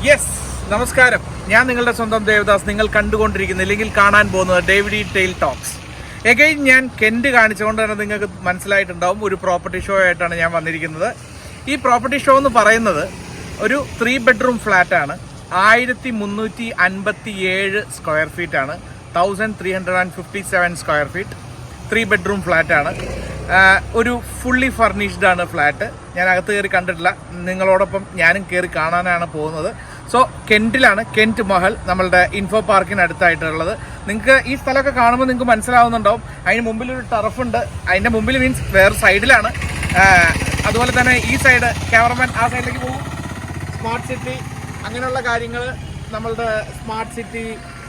Yes, നമസ്കാരം. ഞാൻ നിങ്ങളുടെ സ്വന്തം ദേവദാസ്. നിങ്ങൾ കണ്ടുകൊണ്ടിരിക്കുന്ന അല്ലെങ്കിൽ കാണാൻ പോകുന്നത് ഡേവിഡി ടെയിൽ ടോക്സ്. എഗൈൻ ഞാൻ കെൻറ്റ് കാണിച്ചുകൊണ്ട് തന്നെ നിങ്ങൾക്ക് മനസ്സിലായിട്ടുണ്ടാവും, ഒരു പ്രോപ്പർട്ടി ഷോ ആയിട്ടാണ് ഞാൻ വന്നിരിക്കുന്നത്. ഈ പ്രോപ്പർട്ടി ഷോ എന്ന് പറയുന്നത് ഒരു 3 ബെഡ്റൂം ഫ്ലാറ്റാണ്. 1357 സ്ക്വയർ ഫീറ്റാണ്. 1357 സ്ക്വയർ ഫീറ്റ് 3 ബെഡ്റൂം ഫ്ലാറ്റാണ്. ഒരു ഫുള്ളി ഫർണിഷ്ഡ് ആണ് ഫ്ലാറ്റ്. ഞാൻ അകത്ത് കയറി കണ്ടിട്ടില്ല, നിങ്ങളോടൊപ്പം ഞാനും കയറി കാണാനാണ് പോകുന്നത്. സോ കെൻറ്റിലാണ്, കെൻറ്റ് മഹൽ, നമ്മളുടെ ഇൻഫോ പാർക്കിന് അടുത്തായിട്ടുള്ളത്. നിങ്ങൾക്ക് ഈ സ്ഥലമൊക്കെ കാണുമ്പോൾ നിങ്ങൾക്ക് മനസ്സിലാവുന്നുണ്ടാവും. അതിന് മുമ്പിലൊരു ടർഫുണ്ട്. അതിൻ്റെ മുമ്പിൽ മീൻസ് വേറെ സൈഡിലാണ്. അതുപോലെ തന്നെ ഈ സൈഡ് ക്യാമറമാൻ ആ സൈഡിലേക്ക് പോകും. സ്മാർട്ട് സിറ്റി അങ്ങനെയുള്ള കാര്യങ്ങൾ, നമ്മളുടെ സ്മാർട്ട് സിറ്റി,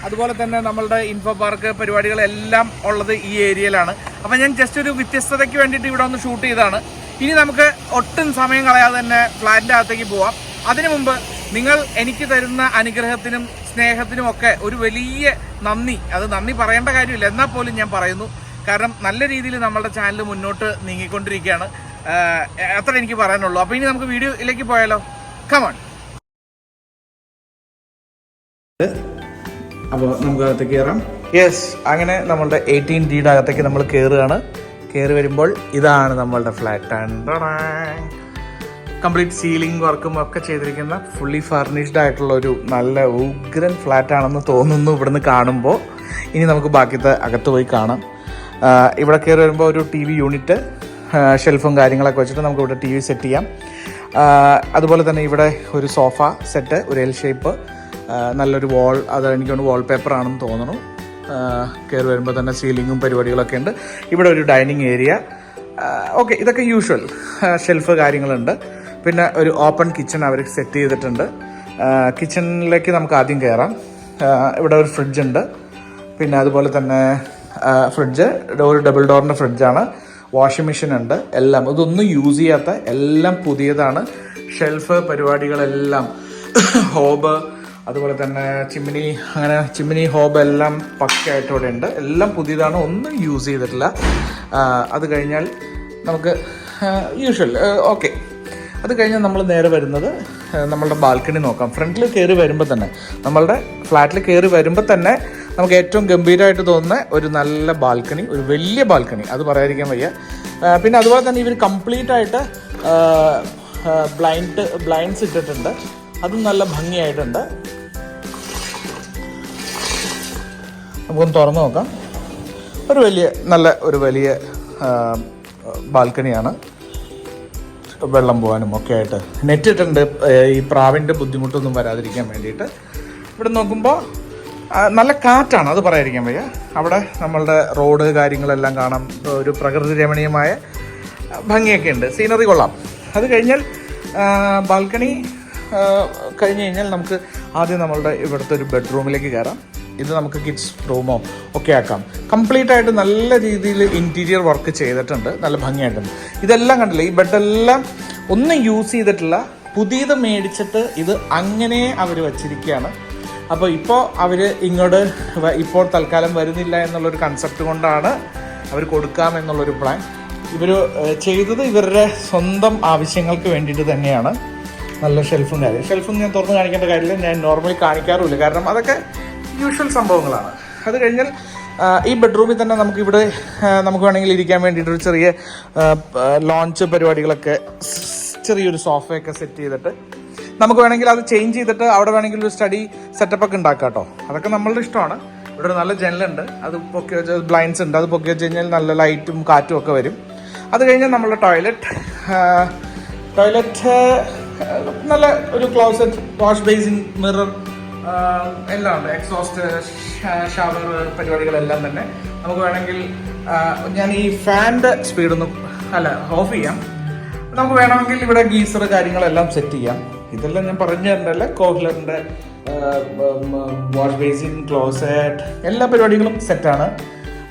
അതുപോലെ തന്നെ നമ്മളുടെ ഇൻഫോ പാർക്ക് പരിപാടികളെല്ലാം ഉള്ളത് ഈ ഏരിയയിലാണ്. അപ്പം ഞാൻ ജസ്റ്റ് ഒരു വ്യത്യസ്തതയ്ക്ക് വേണ്ടിയിട്ട് ഇവിടെ ഒന്ന് ഷൂട്ട് ചെയ്തതാണ്. ഇനി നമുക്ക് ഒട്ടും സമയം കളയാതെ തന്നെ ഫ്ലാറ്റിൻ്റെ അകത്തേക്ക് പോവാം. അതിനു മുമ്പ് നിങ്ങൾ എനിക്ക് തരുന്ന അനുഗ്രഹത്തിനും സ്നേഹത്തിനും ഒക്കെ ഒരു വലിയ നന്ദി. അത് നന്ദി പറയേണ്ട കാര്യമില്ല, എന്നാൽ പോലും ഞാൻ പറയുന്നു. കാരണം നല്ല രീതിയിൽ നമ്മളുടെ ചാനൽ മുന്നോട്ട് നീങ്ങിക്കൊണ്ടിരിക്കുകയാണ്. അത്ര എനിക്ക് പറയാനുള്ളൂ. അപ്പോൾ ഇനി നമുക്ക് വീഡിയോയിലേക്ക് പോയാലോ? കമോൺ. അപ്പോൾ നമുക്ക് അകത്തേക്ക് കയറാം. യെസ്, അങ്ങനെ നമ്മളുടെ 18D അകത്തേക്ക് നമ്മൾ കയറുകയാണ്. കയറി വരുമ്പോൾ ഇതാണ് നമ്മളുടെ ഫ്ലാറ്റ്. കംപ്ലീറ്റ് സീലിംഗ് വർക്കും ഒക്കെ ചെയ്തിരിക്കുന്ന ഫുള്ളി ഫർണിഷ്ഡ് ആയിട്ടുള്ള ഒരു നല്ല ഉഗ്രൻ ഫ്ലാറ്റ് ആണെന്ന് തോന്നുന്നു ഇവിടുന്ന് കാണുമ്പോൾ. ഇനി നമുക്ക് ബാക്കിയത്തെ അകത്ത് പോയി കാണാം. ഇവിടെ കയറി വരുമ്പോൾ ഒരു TV യൂണിറ്റ്, ഷെൽഫും കാര്യങ്ങളൊക്കെ വെച്ചിട്ട് നമുക്ക് ഇവിടെ TV സെറ്റ് ചെയ്യാം. അതുപോലെ തന്നെ ഇവിടെ ഒരു സോഫ സെറ്റ്, ഒരു L ഷേപ്പ്, നല്ലൊരു വാൾ, അത് എനിക്കൊന്ന് വാൾ പേപ്പർ ആണെന്ന് തോന്നുന്നു. കയറി വരുമ്പോൾ തന്നെ സീലിങ്ങും പരിപാടികളൊക്കെ ഉണ്ട്. ഇവിടെ ഒരു ഡൈനിങ് ഏരിയ. ഓക്കെ, ഇതൊക്കെ യൂഷ്വൽ. ഷെൽഫ് കാര്യങ്ങളുണ്ട്. പിന്നെ ഒരു ഓപ്പൺ കിച്ചൺ അവർ സെറ്റ് ചെയ്തിട്ടുണ്ട്. കിച്ചണിലേക്ക് നമുക്ക് ആദ്യം കയറാം. ഇവിടെ ഒരു ഫ്രിഡ്ജ് ഉണ്ട്. പിന്നെ അതുപോലെ തന്നെ ഫ്രിഡ്ജ് ഒരു ഡബിൾ ഡോറിൻ്റെ ഫ്രിഡ്ജാണ്. വാഷിംഗ് മെഷീൻ ഉണ്ട്. എല്ലാം ഇതൊന്നും യൂസ് ചെയ്യാത്ത, എല്ലാം പുതിയതാണ്. ഷെൽഫ് പരിപാടികളെല്ലാം, ഹോബ്, അതുപോലെ തന്നെ ചിമ്മിനി, അങ്ങനെ ചിമ്മിനി ഹോബ് എല്ലാം പക്കയായിട്ട് ഇവിടെ ഉണ്ട്. എല്ലാം പുതിയതാണ്, ഒന്നും യൂസ് ചെയ്തിട്ടില്ല. അത് കഴിഞ്ഞാൽ നമുക്ക് യൂഷ്വൽ ഓക്കെ. അത് കഴിഞ്ഞാൽ നമ്മൾ നേരെ വരുന്നത് നമ്മളുടെ ബാൽക്കണി നോക്കാം. ഫ്രണ്ടിൽ കയറി വരുമ്പോൾ തന്നെ, നമ്മളുടെ ഫ്ലാറ്റിൽ കയറി വരുമ്പോൾ തന്നെ നമുക്ക് ഏറ്റവും ഗംഭീരമായിട്ട് തോന്നുന്ന ഒരു നല്ല ബാൽക്കണി, ഒരു വലിയ ബാൽക്കണി, അത് പറയാതിരിക്കാൻ വയ്യ. പിന്നെ അതുപോലെ തന്നെ ഇവർ കംപ്ലീറ്റ് ആയിട്ട് ബ്ലൈൻഡ്സ് ഇട്ടിട്ടുണ്ട്. അതും നല്ല ഭംഗിയായിട്ടുണ്ട്. നമുക്കൊന്ന് തുറന്ന് നോക്കാം. ഒരു വലിയ ബാൽക്കണിയാണ്. വെള്ളം പോകാനും ഒക്കെ ആയിട്ട് നെറ്റ് ഇട്ടിട്ടുണ്ട്, ഈ പ്രാവിൻ്റെ ബുദ്ധിമുട്ടൊന്നും വരാതിരിക്കാൻ വേണ്ടിയിട്ട്. ഇവിടെ നോക്കുമ്പോൾ നല്ല കാറ്റാണ്, അത് പറയാതിരിക്കാൻ വയ്യ. അവിടെ നമ്മളുടെ റോഡ് കാര്യങ്ങളെല്ലാം കാണാം. ഒരു പ്രകൃതി രമണീയമായ ഭംഗിയൊക്കെ ഉണ്ട്, സീനറി കൊള്ളാം. അത് കഴിഞ്ഞാൽ ബാൽക്കണി കഴിഞ്ഞ് കഴിഞ്ഞാൽ നമുക്ക് ആദ്യം നമ്മളുടെ ഇവിടുത്തെ ഒരു ബെഡ്റൂമിലേക്ക് കയറാം. ഇത് നമുക്ക് കിഡ്സ് റൂമോ ഒക്കെ ആക്കാം. കംപ്ലീറ്റ് ആയിട്ട് നല്ല രീതിയിൽ ഇൻറ്റീരിയർ വർക്ക് ചെയ്തിട്ടുണ്ട്, നല്ല ഭംഗിയായിട്ടുണ്ട്. ഇതെല്ലാം കണ്ടില്ല, ഈ ബെഡെല്ലാം ഒന്നും യൂസ് ചെയ്തിട്ടില്ല, പുതിയത് മേടിച്ചിട്ട് ഇത് അങ്ങനെ അവർ വച്ചിരിക്കുകയാണ്. അപ്പോൾ ഇപ്പോൾ അവർ ഇങ്ങോട്ട് ഇപ്പോൾ തൽക്കാലം വരുന്നില്ല എന്നുള്ളൊരു കൺസെപ്റ്റ് കൊണ്ടാണ് അവർ കൊടുക്കാം എന്നുള്ളൊരു പ്ലാൻ. ഇവർ ചെയ്തത് ഇവരുടെ സ്വന്തം ആവശ്യങ്ങൾക്ക് വേണ്ടിയിട്ട് തന്നെയാണ്. നല്ല ഷെൽഫും ഞാൻ തുറന്ന് കാണിക്കേണ്ട കാര്യമില്ല, ഞാൻ നോർമലി കാണിക്കാറുമില്ല, കാരണം അതൊക്കെ യൂഷ്വൽ സംഭവങ്ങളാണ്. അത് കഴിഞ്ഞാൽ ഈ ബെഡ്റൂമിൽ തന്നെ നമുക്കിവിടെ നമുക്ക് വേണമെങ്കിൽ ഇരിക്കാൻ വേണ്ടിയിട്ടൊരു ചെറിയ ലോഞ്ച് പരിപാടികളൊക്കെ, ചെറിയൊരു സോഫയൊക്കെ സെറ്റ് ചെയ്തിട്ട് നമുക്ക് വേണമെങ്കിൽ അത് ചേഞ്ച് ചെയ്തിട്ട് അവിടെ വേണമെങ്കിൽ ഒരു സ്റ്റഡി സെറ്റപ്പൊക്കെ ഉണ്ടാക്കാം കേട്ടോ. അതൊക്കെ നമ്മളുടെ ഇഷ്ടമാണ്. ഇവിടെ ഒരു നല്ല ജനലുണ്ട്, അത് പൊക്കി വെച്ച് ബ്ലൈൻഡ്സ് ഉണ്ട്, അത് പൊക്കി വെച്ച് കഴിഞ്ഞാൽ നല്ല ലൈറ്റും കാറ്റും ഒക്കെ വരും. അത് കഴിഞ്ഞാൽ നമ്മളുടെ ടോയ്ലറ്റ് നല്ല ഒരു ക്ലോസറ്റ്, വാഷ് ബേസിൻ, മിറർ എല്ലാം ഉണ്ട്. എക്സോസ്റ്റ്, ഷവർ പരിപാടികളെല്ലാം തന്നെ നമുക്ക് വേണമെങ്കിൽ ഞാൻ ഈ ഫാൻ്റെ സ്പീഡൊന്നും ഓഫ് ചെയ്യാം. നമുക്ക് വേണമെങ്കിൽ ഇവിടെ ഗീസർ കാര്യങ്ങളെല്ലാം സെറ്റ് ചെയ്യാം. ഇതെല്ലാം ഞാൻ പറഞ്ഞു തരണ്ടല്ലേ. കോഹ്ലറിൻ്റെ വാഷ് ബേസിൻ, ക്ലോസറ്റ്, എല്ലാ പരിപാടികളും സെറ്റാണ്.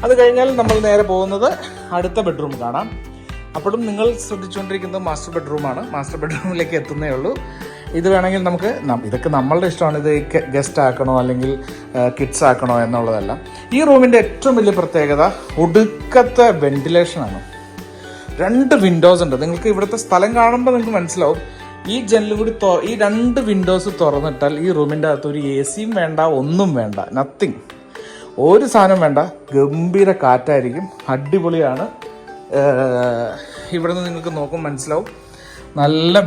അത് കഴിഞ്ഞാൽ നമ്മൾ നേരെ പോകുന്നത് അടുത്ത ബെഡ്റൂം കാണാം. അപ്പോഴും നിങ്ങൾ ശ്രദ്ധിച്ചുകൊണ്ടിരിക്കുന്നത് മാസ്റ്റർ ബെഡ്റൂമാണ്. മാസ്റ്റർ ബെഡ്റൂമിലേക്ക് എത്തുന്നേ ഉള്ളൂ. ഇത് വേണമെങ്കിൽ നമുക്ക്, ഇതൊക്കെ നമ്മളുടെ ഇഷ്ടമാണ്. ഇത് ഗസ്റ്റ് ആക്കണോ അല്ലെങ്കിൽ കിഡ്സ് ആക്കണോ എന്നുള്ളതല്ല. ഈ റൂമിൻ്റെ ഏറ്റവും വലിയ പ്രത്യേകത ഒടുക്കത്തെ വെന്റിലേഷനാണ്. 2 വിൻഡോസ് ഉണ്ട്. നിങ്ങൾക്ക് ഇവിടുത്തെ സ്ഥലം കാണുമ്പോൾ നിങ്ങൾക്ക് മനസ്സിലാവും ഈ ജനലും കൂടി ഈ 2 വിൻഡോസ് തുറന്നിട്ടാൽ ഈ റൂമിൻ്റെ അകത്ത് ഒരു AC-യും വേണ്ട, ഒന്നും വേണ്ട, നത്തിങ്, ഒരു സാധനം വേണ്ട. ഗംഭീര കാറ്റായിരിക്കും, അടിപൊളിയാണ്. ഇവിടെ നിന്ന് നിങ്ങൾക്ക് നോക്കും മനസ്സിലാവും, നല്ല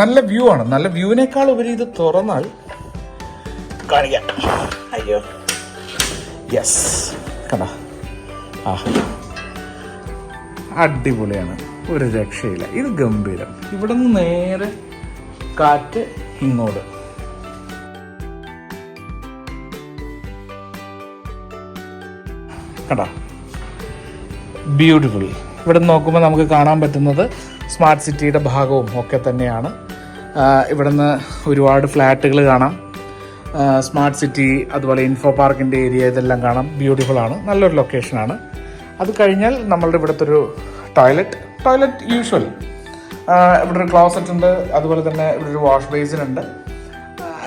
നല്ല വ്യൂ ആണ്. നല്ല വ്യൂവിനേക്കാൾ ഉപരി ഇത് തുറന്നാൽ കാണിക്കാം. അയ്യോ യെസ്, കണ്ടാ, ആ അടിപൊളിയാണ്, ഒരു രക്ഷയില്ല. ഇത് ഗംഭീരം. ഇവിടെ നിന്ന് നേരെ കാറ്റ് ഇങ്ങോട്ട്. കണ്ടാ, ബ്യൂട്ടിഫുൾ. ഇവിടെ നോക്കുമ്പോൾ നമുക്ക് കാണാൻ പറ്റുന്നത് സ്മാർട്ട് സിറ്റിയുടെ ഭാഗവും ഒക്കെ തന്നെയാണ്. ഇവിടുന്ന് ഒരുപാട് ഫ്ലാറ്റുകൾ കാണാം, സ്മാർട്ട് സിറ്റി, അതുപോലെ ഇൻഫോ പാർക്കിൻ്റെ ഏരിയ, ഇതെല്ലാം കാണാം. ബ്യൂട്ടിഫുള്ളാണ്, നല്ലൊരു ലൊക്കേഷനാണ്. അത് കഴിഞ്ഞാൽ നമ്മളുടെ ഇവിടുത്തെ ഒരു ടോയ്ലറ്റ് യൂഷ്വൽ. ഇവിടെ ഒരു ക്ലോസറ്റ് ഉണ്ട്, അതുപോലെ തന്നെ ഇവിടെ ഒരു വാഷ് ബേസിൻ ഉണ്ട്.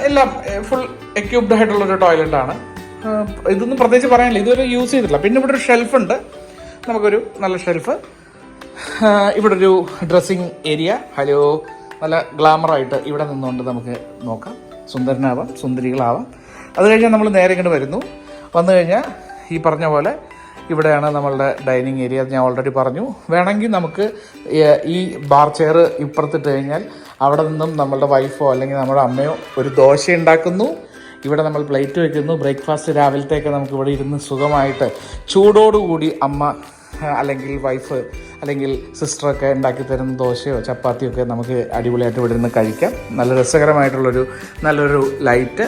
എല്ലാം ഫുൾ എക്യൂപ്ഡ് ആയിട്ടുള്ളൊരു ടോയ്ലറ്റാണ്. ഇതൊന്നും പ്രത്യേകിച്ച് പറയാനില്ല, ഇതുവരെ യൂസ് ചെയ്തിട്ടില്ല. പിന്നെ ഇവിടെ ഒരു ഷെൽഫുണ്ട്, നമുക്കൊരു നല്ല ഷെൽഫ്. ഇവിടെ ഒരു ഡ്രസ്സിങ് ഏരിയ. ഹലോ, നല്ല ഗ്ലാമറായിട്ട് ഇവിടെ നിന്നുകൊണ്ട് നമുക്ക് നോക്കാം, സുന്ദരനാവാം, സുന്ദരികളാവാം. അത് കഴിഞ്ഞാൽ നമ്മൾ നേരെ ഇങ്ങോട്ട് വന്നു കഴിഞ്ഞാൽ ഈ പറഞ്ഞ പോലെ ഇവിടെയാണ് നമ്മളുടെ ഡൈനിങ് ഏരിയ. ഞാൻ ഓൾറെഡി പറഞ്ഞു. വേണമെങ്കിൽ നമുക്ക് ഈ ബാർ ചെയർ ഇപ്പുറത്തിട്ട് കഴിഞ്ഞാൽ അവിടെ നിന്നും നമ്മളുടെ വൈഫോ അല്ലെങ്കിൽ നമ്മുടെ അമ്മയോ ഒരു ദോശ ഉണ്ടാക്കുന്നു, ഇവിടെ നമ്മൾ പ്ലേറ്റ് വയ്ക്കുന്നു. ബ്രേക്ക്ഫാസ്റ്റ് രാവിലത്തേക്ക് നമുക്ക് ഇവിടെ ഇരുന്ന് സുഖമായിട്ട് ചൂടോടുകൂടി അമ്മ അല്ലെങ്കിൽ വൈഫ് അല്ലെങ്കിൽ സിസ്റ്ററൊക്കെ ഉണ്ടാക്കി തരുന്ന ദോശയോ ചപ്പാത്തിയോ ഒക്കെ നമുക്ക് അടിപൊളിയായിട്ട് ഇവിടെ ഇരുന്ന് കഴിക്കാം. നല്ല രസകരമായിട്ടുള്ളൊരു നല്ലൊരു ലൈറ്റ്,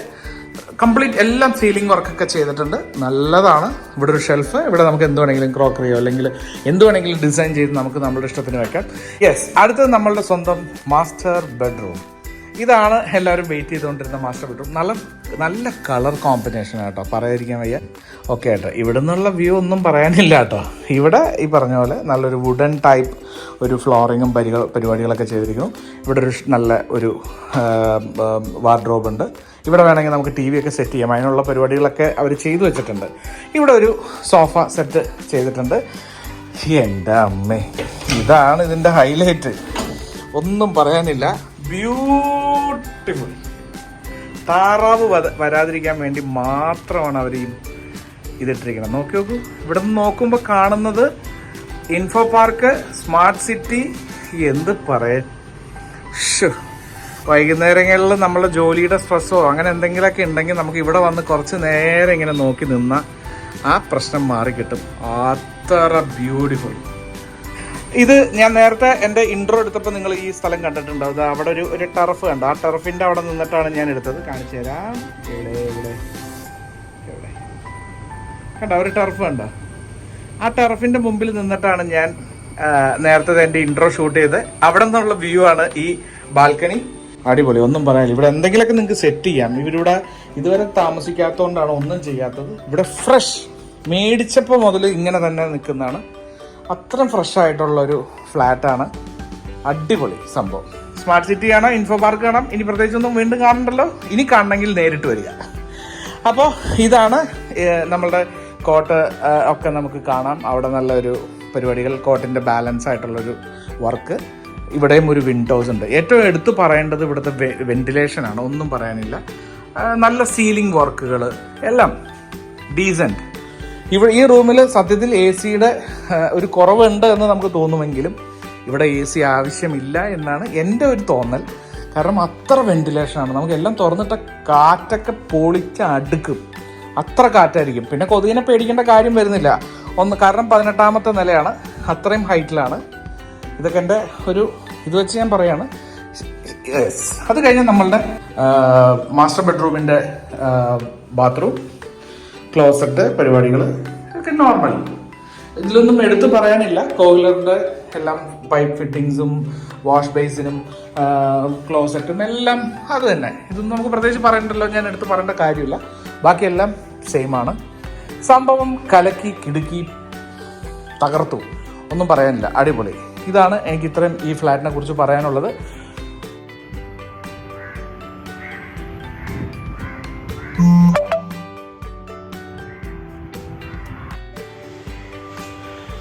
കംപ്ലീറ്റ് എല്ലാം സീലിംഗ് വർക്കൊക്കെ ചെയ്തിട്ടുണ്ട്, നല്ലതാണ്. ഇവിടെ ഒരു ഷെൽഫ്, ഇവിടെ നമുക്ക് എന്ത് വേണമെങ്കിലും ക്രോക്കറിയോ അല്ലെങ്കിൽ എന്ത് വേണമെങ്കിലും ഡിസൈൻ ചെയ്ത് നമുക്ക് നമ്മുടെ ഇഷ്ടത്തിന് വെക്കാം. യെസ്, അടുത്തത് നമ്മളുടെ സ്വന്തം മാസ്റ്റർ ബെഡ്റൂം. ഇതാണ് എല്ലാവരും വെയിറ്റ് ചെയ്തുകൊണ്ടിരുന്ന മാസ്റ്റർ ബെഡ്റൂം. നല്ല കളർ കോമ്പിനേഷൻ ആട്ടോ, പറയാതിരിക്കാൻ വയ്യ. ഓക്കെ ഏട്ടോ, ഇവിടെ നിന്നുള്ള വ്യൂ ഒന്നും പറയാനില്ല കേട്ടോ. ഇവിടെ ഈ പറഞ്ഞ പോലെ നല്ലൊരു വുഡൻ ടൈപ്പ് ഒരു ഫ്ലോറിങ്ങും പരിപാടികളൊക്കെ ചെയ്തിരിക്കുന്നു. ഇവിടെ ഒരു നല്ല ഒരു വാർഡ്രോബ് ഉണ്ട്. ഇവിടെ വേണമെങ്കിൽ നമുക്ക് TV ഒക്കെ സെറ്റ് ചെയ്യാം, അതിനുള്ള പരിപാടികളൊക്കെ അവർ ചെയ്തു വെച്ചിട്ടുണ്ട്. ഇവിടെ ഒരു സോഫ സെറ്റ് ചെയ്തിട്ടുണ്ട്. എൻ്റെ അമ്മേ, ഇതാണ് ഇതിൻ്റെ ഹൈലൈറ്റ്, ഒന്നും പറയാനില്ല. ബ്യൂട്ടിഫുൾ. താറാവ് വരാതിരിക്കാൻ വേണ്ടി മാത്രമാണ് അവർ ഇതിട്ടിരിക്കണം. നോക്കി നോക്കൂ, ഇവിടെ നിന്ന് നോക്കുമ്പോൾ കാണുന്നത് ഇൻഫോ പാർക്ക്, സ്മാർട്ട് സിറ്റി, എന്ത് പറയാൻ. വൈകുന്നേരങ്ങളിൽ നമ്മളെ ജോലിയുടെ സ്ട്രെസ്സോ അങ്ങനെ എന്തെങ്കിലുമൊക്കെ ഉണ്ടെങ്കിൽ നമുക്ക് ഇവിടെ വന്ന് കുറച്ച് നേരം ഇങ്ങനെ നോക്കി നിന്നാൽ ആ പ്രശ്നം മാറിക്കിട്ടും. അത്ര ബ്യൂട്ടിഫുൾ. ഇത് ഞാൻ നേരത്തെ എൻ്റെ ഇൻട്രോ എടുത്തപ്പോൾ നിങ്ങൾ ഈ സ്ഥലം കണ്ടിട്ടുണ്ടാവും. അവിടെ ഒരു ടർഫ് കണ്ടോ, ആ ടർഫിൻ്റെ അവിടെ നിന്നിട്ടാണ് ഞാൻ എടുത്തത്. കാണിച്ചു തരാം. ഇവിടെ കണ്ടോ ഒരു ടർഫ് കണ്ടോ, ആ ടർഫിൻ്റെ മുമ്പിൽ നിന്നിട്ടാണ് ഞാൻ നേരത്തെ എൻ്റെ ഇൻട്രോ ഷൂട്ട് ചെയ്ത്. അവിടെ നിന്നുള്ള വ്യൂ ആണ് ഈ ബാൽക്കണി. അടിപൊളി, ഒന്നും പറയാനില്ല. ഇവിടെ എന്തെങ്കിലുമൊക്കെ നിങ്ങൾക്ക് സെറ്റ് ചെയ്യാം. ഇവരിവിടെ ഇതുവരെ താമസിക്കാത്തതുകൊണ്ടാണ് ഒന്നും ചെയ്യാത്തത്. ഇവിടെ ഫ്രഷ്, മേടിച്ചപ്പോൾ മുതൽ ഇങ്ങനെ തന്നെ നിൽക്കുന്നതാണ്. അത്രയും ഫ്രഷ് ആയിട്ടുള്ളൊരു ഫ്ലാറ്റാണ്. അടിപൊളി സംഭവം. സ്മാർട്ട് സിറ്റി കാണാം, ഇൻഫോ പാർക്ക് കാണാം. ഇനി പ്രത്യേകിച്ചൊന്നും വീണ്ടും കാണണ്ടല്ലോ, ഇനി കാണണമെങ്കിൽ നേരിട്ട് വരിക. അപ്പോൾ ഇതാണ് നമ്മളുടെ കോട്ട് ഒക്കെ നമുക്ക് കാണാം. അവിടെ നല്ലൊരു പരിപാടികൾ, കോട്ടിൻ്റെ ബാലൻസ് ആയിട്ടുള്ളൊരു വർക്ക്. ഇവിടെയും ഒരു വിൻഡോസ് ഉണ്ട്. ഏറ്റവും എടുത്തു പറയേണ്ടത് ഇവിടുത്തെ വെന്റിലേഷനാണ്, ഒന്നും പറയാനില്ല. നല്ല സീലിംഗ് വർക്കുകൾ എല്ലാം ഡീസൻറ്റ്. ഇവിടെ ഈ റൂമിൽ സത്യത്തിൽ AC-യുടെ ഒരു കുറവുണ്ട് എന്ന് നമുക്ക് തോന്നുമെങ്കിലും ഇവിടെ AC ആവശ്യമില്ല എന്നാണ് എൻ്റെ ഒരു തോന്നൽ. കാരണം അത്ര വെന്റിലേഷനാണ്. നമുക്കെല്ലാം തുറന്നിട്ട കാറ്റൊക്കെ പൊളിച്ച് അടുക്കും, അത്ര കാറ്റായിരിക്കും. പിന്നെ കൊതുകിനെ പേടിക്കേണ്ട കാര്യം വരുന്നില്ല. കാരണം 18ാമത്തെ നിലയാണ്, അത്രയും ഹൈറ്റിലാണ്. ഇതൊക്കെ എൻ്റെ ഒരു ഇത് വെച്ച് ഞാൻ പറയാണ്. അത് കഴിഞ്ഞ് നമ്മളുടെ മാസ്റ്റർ ബെഡ്റൂമിൻ്റെ ബാത്റൂം, ക്ലോസറ്റ് പരിപാടികൾ ഒക്കെ നോർമൽ. ഇതിലൊന്നും എടുത്തു പറയാനില്ല. കോയിലറിൻ്റെ എല്ലാം പൈപ്പ് ഫിറ്റിങ്സും വാഷ് ബേസിനും ക്ലോസറ്റും എല്ലാം അത് തന്നെ. ഇതൊന്നും നമുക്ക് പ്രത്യേകിച്ച് പറയണ്ടല്ലോ, ഞാൻ എടുത്ത് പറയേണ്ട കാര്യമില്ല. ബാക്കിയെല്ലാം സെയിം ആണ്. സംഭവം കലക്കി കിടുക്കി തകർത്തു, ഒന്നും പറയാനില്ല. അടിപൊളി. ഇതാണ് എനിക്ക് ഇത്രയും ഈ ഫ്ലാറ്റിനെ കുറിച്ച് പറയാനുള്ളത്.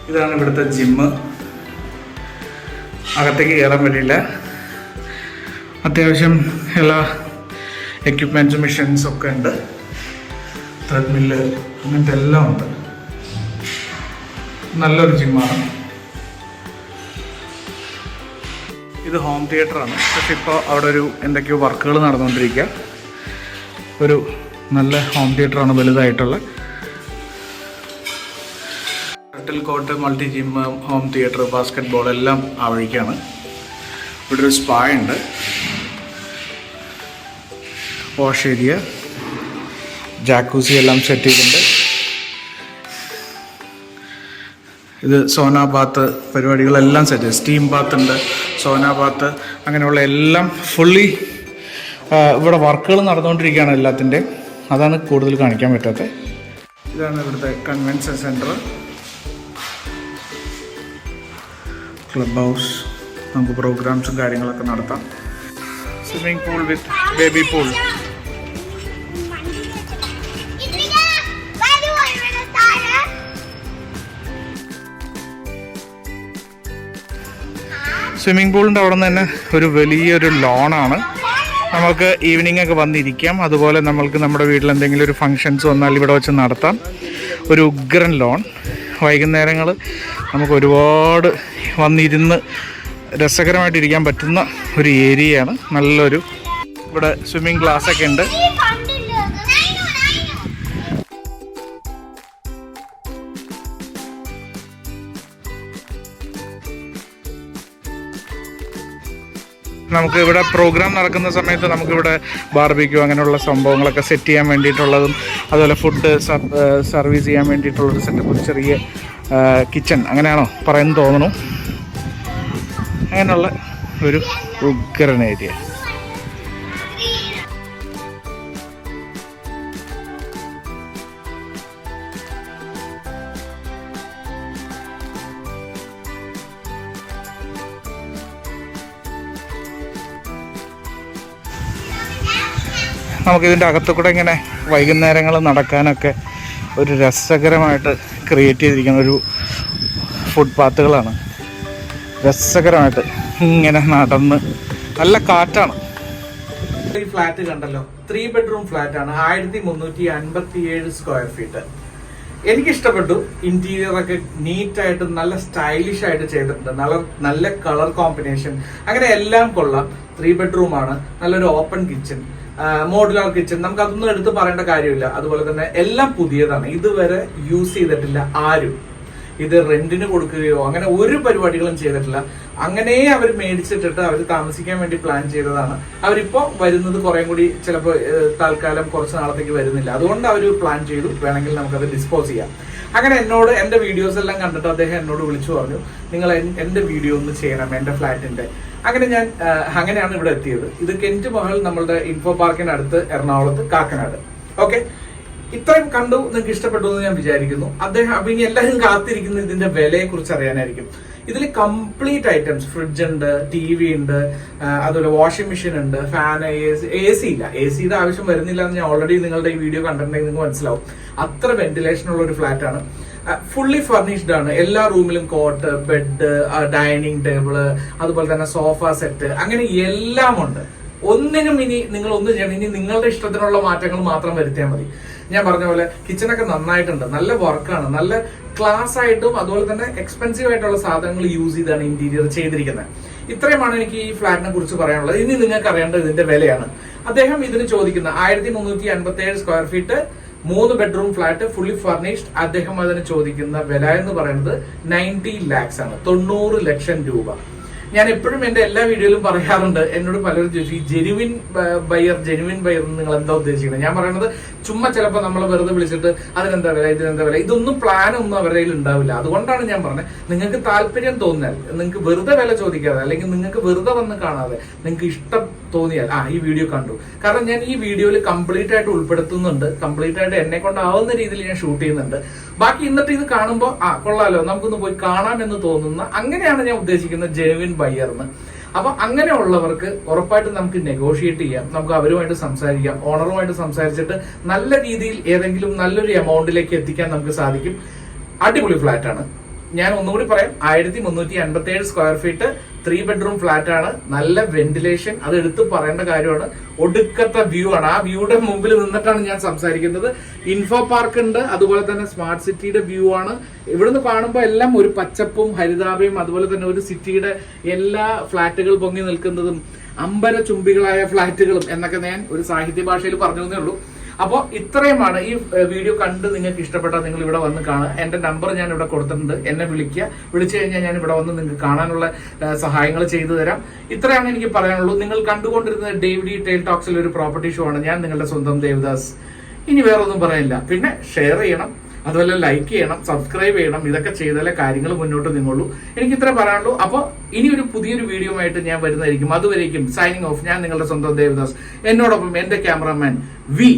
ഇതാണ് ഇവിടുത്തെ ജിമ്മ്. അകത്തേക്ക് കയറാൻ പറ്റില്ല. അത്യാവശ്യം എല്ലാ എക്യുപ്മെൻറ്റ്സും മെഷീൻസും ഒക്കെ ഉണ്ട്. ത്രെഡ്മില്ല് അങ്ങനത്തെ എല്ലാം ഉണ്ട്. നല്ലൊരു ജിമ്മാണ്. ഇത് ഹോം തിയേറ്ററാണ്. പക്ഷെ ഇപ്പോൾ അവിടെ ഒരു എന്തൊക്കെയോ വർക്കുകൾ നടന്നുകൊണ്ടിരിക്കുക. ഒരു നല്ല ഹോം തിയേറ്ററാണ്, വലുതായിട്ടുള്ള. Shuttle court, multi gym, home theatre, basketball എല്ലാം ആ വഴിക്കാണ്. ഇവിടെ ഒരു സ്പാ ഉണ്ട്, വാഷ് ഏരിയ, ജാക്കൂസി എല്ലാം സെറ്റ് ചെയ്തിട്ടുണ്ട്. ഇത് സോനാ ബാത്ത് പരിപാടികളെല്ലാം സെറ്റ് ചെയ്ത്, സ്റ്റീം ബാത്ത് ഉണ്ട്, സോനാ ബാത്ത്, അങ്ങനെയുള്ള എല്ലാം ഫുള്ളി ഇവിടെ വർക്കുകൾ നടന്നുകൊണ്ടിരിക്കുകയാണ് എല്ലാത്തിൻ്റെ. അതാണ് കൂടുതൽ കാണിക്കാൻ പറ്റാത്തത്. ഇതാണ് ഇവിടുത്തെ കൺവെൻഷൻ സെൻറ്റർ, ക്ലബ് ഹൗസ്. നമുക്ക് പ്രോഗ്രാംസും കാര്യങ്ങളൊക്കെ നടത്താം. Swimming pool with baby pool. Swimming പൂളിൻ്റെ അവിടെ നിന്ന് തന്നെ ഒരു വലിയൊരു ലോണാണ്. നമുക്ക് ഈവനിങ് ഒക്കെ വന്നിരിക്കാം. അതുപോലെ നമ്മൾക്ക് നമ്മുടെ വീട്ടിൽ എന്തെങ്കിലും ഒരു ഫങ്ഷൻസ് വന്നാൽ ഇവിടെ വെച്ച് നടത്താം. ഒരു ഉഗ്രൻ ലോൺ. വൈകുന്നേരങ്ങൾ നമുക്ക് ഒരുപാട് വന്നിരുന്ന് രസകരമായിട്ടിരിക്കാൻ പറ്റുന്ന ഒരു ഏരിയയാണ്. നല്ലൊരു ഇവിടെ സ്വിമ്മിങ് ക്ലാസ്സൊക്കെ ഉണ്ട്. നമുക്ക് ഇവിടെ പ്രോഗ്രാം നടക്കുന്ന സമയത്ത് നമുക്കിവിടെ ബാർബിക്യൂ അങ്ങനെയുള്ള സംഭവങ്ങളൊക്കെ സെറ്റ് ചെയ്യാൻ വേണ്ടിയിട്ടുള്ളതും, അതുപോലെ ഫുഡ് സർവീസ് ചെയ്യാൻ വേണ്ടിയിട്ടുള്ളൊരു സെറ്റപ്പ്, ഒരു ചെറിയ കിച്ചൺ അങ്ങനെയാണോ പറയുന്നത് തോന്നുന്നു. അങ്ങനെയുള്ള ഒരു ഉഗ്രൻ ഏരിയ. നമുക്കിതിൻ്റെ അകത്തു കൂടെ ഇങ്ങനെ വൈകുന്നേരങ്ങൾ നടക്കാനൊക്കെ ഒരു രസകരമായിട്ട് ക്രിയേറ്റ് ചെയ്തിരിക്കുന്ന ഒരു ഫുട്പാത്തുകളാണ്. രസകരമായിട്ട് ഇങ്ങനെ നടന്ന് നല്ല കാറ്റാണ്. ഈ ഫ്ലാറ്റ് കണ്ടല്ലോ, 3 ബെഡ്റൂം ഫ്ലാറ്റ് ആണ്. 1357 സ്ക്വയർ ഫീറ്റ്. എനിക്കിഷ്ടപ്പെട്ടു. ഇന്റീരിയർ ഒക്കെ നീറ്റായിട്ട് നല്ല സ്റ്റൈലിഷ് ആയിട്ട് ചെയ്തിട്ടുണ്ട്. നല്ല കളർ കോമ്പിനേഷൻ, അങ്ങനെ എല്ലാം കൊള്ളാം. 3 ബെഡ്റൂം ആണ്. നല്ലൊരു ഓപ്പൺ കിച്ചൺ, മോഡുലാർ കിച്ചൺ, നമുക്ക് അതൊന്നും എടുത്ത് പറയേണ്ട കാര്യമില്ല. അതുപോലെ തന്നെ എല്ലാം പുതിയതാണ്. ഇതുവരെ യൂസ് ചെയ്തിട്ടില്ല ആരും. ഇത് റെന്റിന് കൊടുക്കുകയോ അങ്ങനെ ഒരു പരിപാടികളും ചെയ്തിട്ടില്ല. അങ്ങനെ അവർ മേടിച്ചിട്ടിട്ട് അവർ താമസിക്കാൻ വേണ്ടി പ്ലാൻ ചെയ്തതാണ്. അവരിപ്പോ വരുന്നത് കുറെ കൂടി ചിലപ്പോൾ തൽക്കാലം കുറച്ച് നാളത്തേക്ക് വരുന്നില്ല. അതുകൊണ്ട് അവർ പ്ലാൻ ചെയ്തു വേണമെങ്കിൽ നമുക്കത് ഡിസ്പോസ് ചെയ്യാം. അങ്ങനെ എന്നോട് എന്റെ വീഡിയോസ് എല്ലാം കണ്ടിട്ട് അദ്ദേഹം എന്നോട് വിളിച്ചു പറഞ്ഞു, നിങ്ങൾ എന്റെ വീഡിയോ ഒന്ന് ചെയ്യണം എന്റെ ഫ്ലാറ്റിന്റെ. അങ്ങനെ അങ്ങനെയാണ് ഇവിടെ എത്തിയത്. ഇത് കെന്റ് മഹൽ, നമ്മളുടെ ഇൻഫോ പാർക്കിനടുത്ത്, എറണാകുളത്ത്, കാക്കനാട്. ഓക്കെ, ഇത്രയും കണ്ടു, നിങ്ങൾക്ക് ഇഷ്ടപ്പെട്ടു എന്ന് ഞാൻ വിചാരിക്കുന്നു. അദ്ദേഹം ഇനി എല്ലാവരും കാത്തിരിക്കുന്നത് ഇതിന്റെ വിലയെ കുറിച്ച് അറിയാനായിരിക്കും. ഇതിൽ കംപ്ലീറ്റ് ഐറ്റംസ്, ഫ്രിഡ്ജ് ഉണ്ട്, TV ഉണ്ട്, അതുപോലെ വാഷിംഗ് മെഷീൻ ഉണ്ട്, ഫാൻ, AC ഇല്ല. ACയുടെ ആവശ്യം വരുന്നില്ല എന്ന് ഞാൻ ഓൾറെഡി നിങ്ങളുടെ ഈ വീഡിയോ കണ്ടിട്ടുണ്ടെങ്കിൽ നിങ്ങൾക്ക് മനസ്സിലാവും. അത്ര വെന്റിലേഷൻ ഉള്ള ഒരു ഫ്ലാറ്റ് ആണ്. ഫുള്ളി ഫർണിഷ്ഡ് ആണ്. എല്ലാ റൂമിലും കോട്ട്, ബെഡ്, ഡൈനിങ് ടേബിള്, അതുപോലെ തന്നെ സോഫ സെറ്റ്, അങ്ങനെ എല്ലാം ഉണ്ട്. ഒന്നിനും ഇനി നിങ്ങൾ ഒന്നും ചെയ്യണം. ഇനി നിങ്ങളുടെ ഇഷ്ടത്തിനുള്ള മാറ്റങ്ങൾ മാത്രം വരുത്തിയാൽ മതി. ഞാൻ പറഞ്ഞ പോലെ കിച്ചണൊക്കെ നന്നായിട്ടുണ്ട്, നല്ല വർക്കാണ്, നല്ല ക്ലാസ് ആയിട്ടും അതുപോലെ തന്നെ എക്സ്പെൻസീവ് ആയിട്ടുള്ള സാധനങ്ങൾ യൂസ് ചെയ്താണ് ഇന്റീരിയർ ചെയ്തിരിക്കുന്നത്. ഇത്രയുമാണ് എനിക്ക് ഈ ഫ്ലാറ്റിനെ കുറിച്ച് പറയാനുള്ളത്. ഇനി നിങ്ങൾക്ക് അറിയേണ്ടത് ഇതിന്റെ വിലയാണ്. അദ്ദേഹം ഇതിന് ചോദിക്കുന്ന 1357 square feet, 3 bedroom flat, fully furnished. അദ്ദേഹം അതിന് ചോദിക്കുന്ന വില എന്ന് പറയുന്നത് 90 lakhs ആണ്, 90 ലക്ഷം രൂപ. ഞാൻ എപ്പോഴും എന്റെ എല്ലാ വീഡിയോയിലും പറയാറുണ്ട്, എന്നോട് പലരും ചോദിച്ചു ഈ ജെനുവിൻ ബയർ നിങ്ങൾ എന്താ ഉദ്ദേശിക്കുന്നത്. ഞാൻ പറയുന്നത് ചുമ്മാ ചിലപ്പോൾ നമ്മളെ വെറുതെ വിളിച്ചിട്ട് അതിനെന്താ വില, ഇതിനെന്താ വില, ഇതൊന്നും പ്ലാൻ ഒന്നും അവരുടെ കയ്യിൽ ഉണ്ടാവില്ല. അതുകൊണ്ടാണ് ഞാൻ പറഞ്ഞത്, നിങ്ങൾക്ക് താല്പര്യം തോന്നിയാൽ, നിങ്ങൾക്ക് വെറുതെ വില ചോദിക്കാതെ, അല്ലെങ്കിൽ നിങ്ങൾക്ക് വെറുതെ വന്ന് കാണാതെ, നിങ്ങൾക്ക് ഇഷ്ടം തോന്നിയാൽ ഈ വീഡിയോ കണ്ടു. കാരണം ഞാൻ ഈ വീഡിയോയിൽ കംപ്ലീറ്റ് ആയിട്ട് ഉൾപ്പെടുത്തുന്നുണ്ട്, കംപ്ലീറ്റ് ആയിട്ട് എന്നെ കൊണ്ടാവുന്ന രീതിയിൽ ഞാൻ ഷൂട്ട് ചെയ്യുന്നുണ്ട്. ബാക്കി ഇന്നത്തെ ഇത് കാണുമ്പോൾ കൊള്ളാലോ, നമുക്കൊന്ന് പോയി കാണാം എന്ന് തോന്നുന്ന, അങ്ങനെയാണ് ഞാൻ ഉദ്ദേശിക്കുന്നത് ജെനുവിൻ ബയ്യർന്ന്. അപ്പൊ അങ്ങനെയുള്ളവർക്ക് ഉറപ്പായിട്ടും നമുക്ക് നെഗോഷിയേറ്റ് ചെയ്യാം, നമുക്ക് അവരുമായിട്ട് സംസാരിക്കാം, ഓണറുമായിട്ട് സംസാരിച്ചിട്ട് നല്ല രീതിയിൽ ഏതെങ്കിലും നല്ലൊരു എമൗണ്ടിലേക്ക് എത്തിക്കാൻ നമുക്ക് സാധിക്കും. അടിപൊളി ഫ്ലാറ്റ് ആണ്. ഞാൻ ഒന്നുകൂടി പറയാം, 1357 സ്ക്വയർ ഫീറ്റ്, 3 bedroom ഫ്ലാറ്റ് ആണ്. നല്ല വെന്റിലേഷൻ, അത് എടുത്ത് പറയേണ്ട കാര്യമാണ്. ഒടുക്കത്തെ വ്യൂ ആണ്. ആ വ്യൂയുടെ മുമ്പിൽ നിന്നിട്ടാണ് ഞാൻ സംസാരിക്കുന്നത്. ഇൻഫോ പാർക്ക് ഉണ്ട്, അതുപോലെ തന്നെ സ്മാർട്ട് സിറ്റിയുടെ വ്യൂ ആണ്. ഇവിടുന്ന് കാണുമ്പോൾ എല്ലാം ഒരു പച്ചപ്പും ഹരിതാഭയും, അതുപോലെ തന്നെ ഒരു സിറ്റിയുടെ എല്ലാ ഫ്ലാറ്റുകൾ പൊങ്ങി നിൽക്കുന്നതും അമ്പര ചുംബികളായ ഫ്ലാറ്റുകളും എന്നൊക്കെ ഞാൻ ഒരു സാഹിത്യ ഭാഷയിൽ പറഞ്ഞു എന്നേ ഉള്ളൂ. അപ്പോൾ ഇത്രയുമാണ്. ഈ വീഡിയോ കണ്ട് നിങ്ങൾക്ക് ഇഷ്ടപ്പെട്ടാൽ നിങ്ങൾ ഇവിടെ വന്ന് കാണുക. എന്റെ നമ്പർ ഞാൻ ഇവിടെ കൊടുത്തിട്ടുണ്ട്, എന്നെ വിളിക്കുക. വിളിച്ചു കഴിഞ്ഞാൽ ഞാൻ ഇവിടെ വന്ന് നിങ്ങൾക്ക് കാണാനുള്ള സഹായങ്ങൾ ചെയ്തു തരാം. ഇത്രയാണ് എനിക്ക് പറയാനുള്ളൂ. നിങ്ങൾ കണ്ടുകൊണ്ടിരുന്നത് ഡേവിഡി ടെയിൽ ടോക്സിൽ ഒരു പ്രോപ്പർട്ടി ഷോ ആണ്. ഞാൻ നിങ്ങളുടെ സ്വന്തം ദേവദാസ്. ഇനി വേറെ ഒന്നും പറയാനില്ല. പിന്നെ ഷെയർ ചെയ്യണം, അതുപോലെ ലൈക്ക് ചെയ്യണം, സബ്സ്ക്രൈബ് ചെയ്യണം. ഇതൊക്കെ ചെയ്താലേ കാര്യങ്ങൾ മുന്നോട്ട് നീങ്ങുള്ളൂ. എനിക്ക് ഇത്ര പറയാനുള്ളൂ. അപ്പോൾ ഇനി ഒരു പുതിയൊരു വീഡിയോ ആയിട്ട് ഞാൻ വരുന്നതായിരിക്കും. അതുവരേക്കും സൈനിങ് ഓഫ്. ഞാൻ നിങ്ങളുടെ സ്വന്തം ദേവദാസ്. എന്നോടൊപ്പം എന്റെ ക്യാമറാമാൻ വി.